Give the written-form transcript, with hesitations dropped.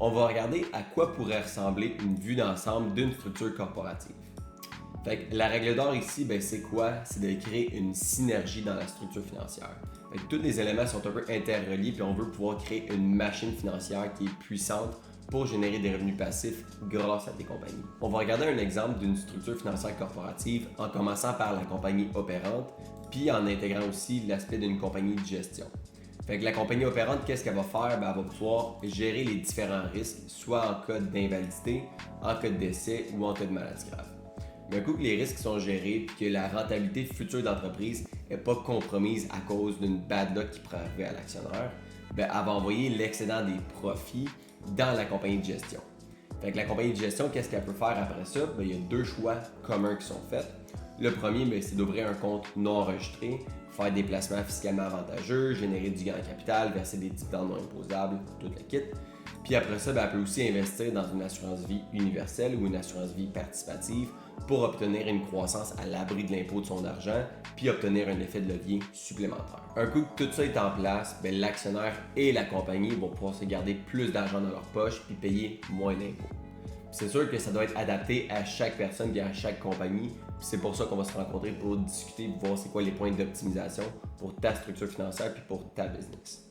On va regarder à quoi pourrait ressembler une vue d'ensemble d'une structure corporative. Fait que la règle d'or ici, c'est quoi? C'est de créer une synergie dans la structure financière. Fait que tous les éléments sont un peu interreliés puis on veut pouvoir créer une machine financière qui est puissante pour générer des revenus passifs grâce à des compagnies. On va regarder un exemple d'une structure financière corporative en commençant par la compagnie opérante puis en intégrant aussi l'aspect d'une compagnie de gestion. Fait que la compagnie opérante, qu'est-ce qu'elle va faire? Elle va pouvoir gérer les différents risques, soit en cas d'invalidité, en cas de décès ou en cas de maladie grave. Mais un coup que les risques sont gérés et que la rentabilité future d'entreprise n'est pas compromise à cause d'une bad luck qui pourrait arriver à l'actionnaire, elle va envoyer l'excédent des profits dans la compagnie de gestion. Fait que la compagnie de gestion, qu'est-ce qu'elle peut faire après ça? Il y a deux choix communs qui sont faits. Le premier, c'est d'ouvrir un compte non enregistré, faire des placements fiscalement avantageux, générer du gain en capital, verser des dividendes non imposables, tout le kit. Puis après ça, elle peut aussi investir dans une assurance vie universelle ou une assurance vie participative pour obtenir une croissance à l'abri de l'impôt de son argent, puis obtenir un effet de levier supplémentaire. Un coup que tout ça est en place, l'actionnaire et la compagnie vont pouvoir se garder plus d'argent dans leur poche puis payer moins d'impôts. C'est sûr que ça doit être adapté à chaque personne et à chaque compagnie. C'est pour ça qu'on va se rencontrer pour discuter, voir c'est quoi les points d'optimisation pour ta structure financière puis pour ta business.